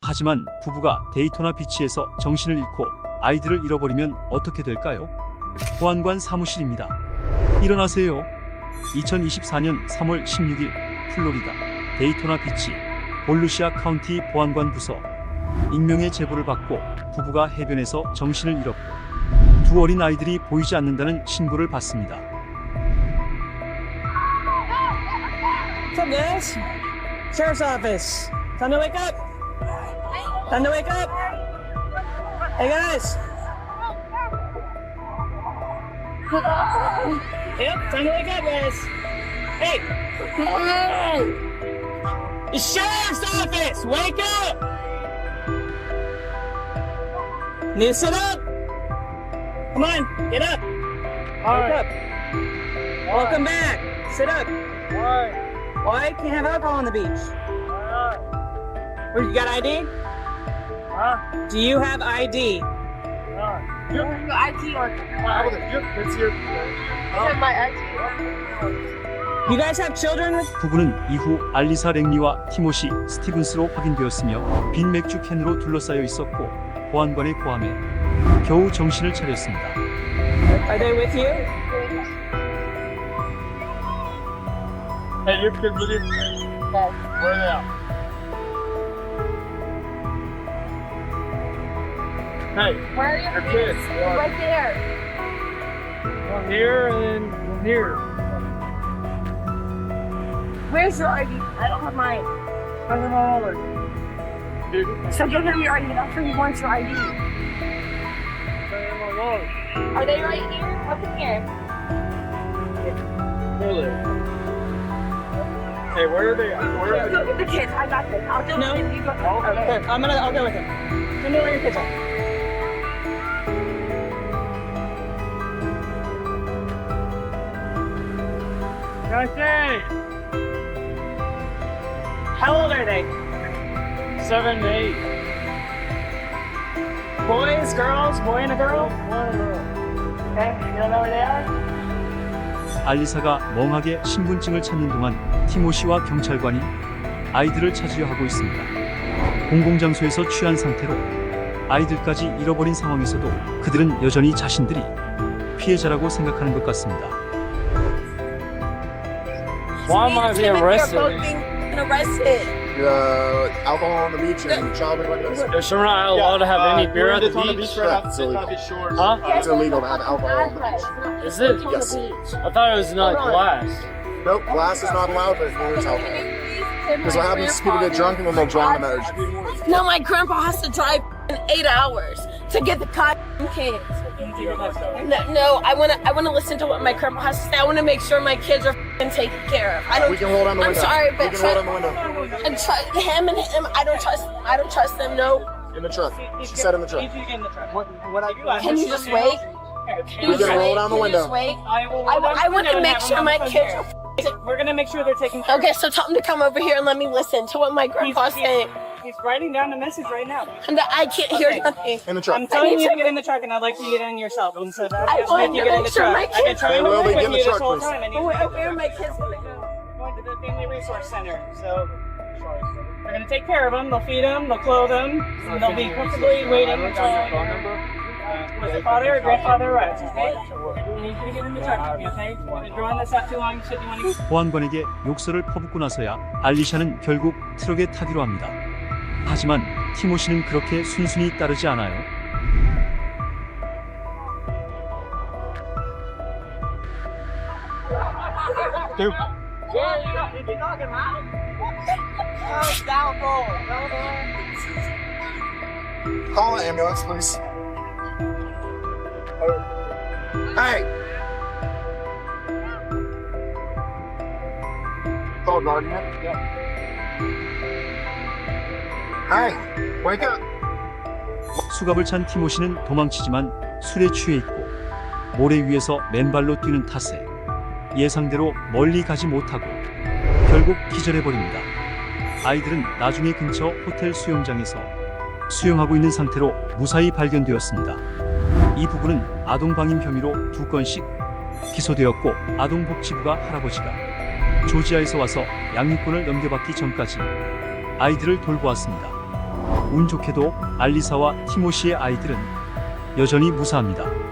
하지만 부부가 데이토나 비치에서 정신을 잃고 아이들을 잃어버리면 어떻게 될까요? 보안관 사무실입니다. 일어나세요. 2024년 3월 16일 플로리다 데이토나 비치 볼루시아 카운티 보안관 부서. 익명의 제보를 받고 부부가 해변에서 정신을 잃었고 두 어린 아이들이 보이지 않는다는 신고를 받습니다. What's up, guys? Sheriff's office. Time to wake up. Time to wake up. Hey, guys. Yep, time to wake up, guys. Hey. The sheriff's office. Wake up. Need to sit up. Come on, get up. Wake up. Welcome back. Sit up. Why can't have alcohol on the beach? Where you got ID? Do you have ID? Your IT or It's your. my IT? You guys have children? 부부는 이후 알리사 랭리와 티모시 스티븐스로 확인되었으며 빈 맥주 캔으로 둘러싸여 있었고 보안관의 고함에 겨우 정신을 차렸습니다. Are they with you? Hey, your kids with you? Where are they at? Hey, Where are your your kids? kids. Right there. One here and then one here. Where's your ID? I don't have mine. I don't know. Dude, So give him your ID. That's where he wants your ID. Are they right here? Up in here. Hey, where are they? Where are Go get the kids. I got this. I'll do No. it if you go. Okay, I'll go with him. Tell me where your kids are. Okay. How old are they? 7 to 8. Boys, girls, boy and a girl? Okay, you don't know where they are? 알리사가 멍하게 신분증을 찾는 동안 티모시와 경찰관이 아이들을 찾으려 하고 있습니다. 공공장소에서 취한 상태로 아이들까지 잃어버린 상황에서도 그들은 여전히 자신들이 피해자라고 생각하는 것 같습니다. Why am I being arrested? You're both being arrested. Alcohol on the beach and child abuse. So we're not allowed to have any beer at the beach? It's illegal. Huh? It's illegal to have alcohol on the beach. Is it? Yes. I thought it was not glass. Nope, glass is not allowed, but there's alcohol. Because what happens is people get drunk and then they drown in the ocean. No, my grandpa has to drive in 8 hours to get the kids. No, I wanna listen to what my grandpa has to say. I wanna make sure my kids are taken care of. I don't. We can roll down the I'm window. sorry, We but can roll down the window. and trust him and him. I don't trust them. No. In the truck. She said in the truck. Can you just wait? We're gonna roll down the window. Just wait. I I want to make sure my kids are. We're gonna make sure they're taken care of. Okay, so tell him to come over here and let me listen to what my grandpa's saying. He's writing down the message right now. And I can't hear Okay. nothing. In the truck. I'm telling you to get in the truck, and I'd like you to get in yourself. And so that I just want make you to get in make the sure truck. my I've been kids- trying to They will work be with in the you this truck, whole please. time, and you Where are my kids gonna go? going to the Family Resource Center. So they're gonna take care of them. They'll feed them. They'll clothe them. And they'll be comfortably waiting until the father or grandfather arrives. Okay? I need you to get in the truck with me. Okay? We're drawing this out too long. You said you want to. 보안관에게 욕설을 퍼붓고 나서야 알리샤는 결국 트럭에 타기로 합니다. 하지만 티모시는 그렇게 순순히 따르지 않아요. Call an ambulance, please. Hey! Call a guardian. Hey! Wake up! 수갑을 찬 티모시는 도망치지만 술에 취해 있고 모래 위에서 맨발로 뛰는 탓에 예상대로 멀리 가지 못하고 결국 기절해버립니다. 아이들은 나중에 근처 호텔 수영장에서 수영하고 있는 상태로 무사히 발견되었습니다. 이 부부는 아동방임 혐의로 2건씩 기소되었고 아동복지부가 할아버지가 조지아에서 와서 양육권을 넘겨받기 전까지 아이들을 돌보았습니다. 운 좋게도 알리사와 티모시의 아이들은 여전히 무사합니다.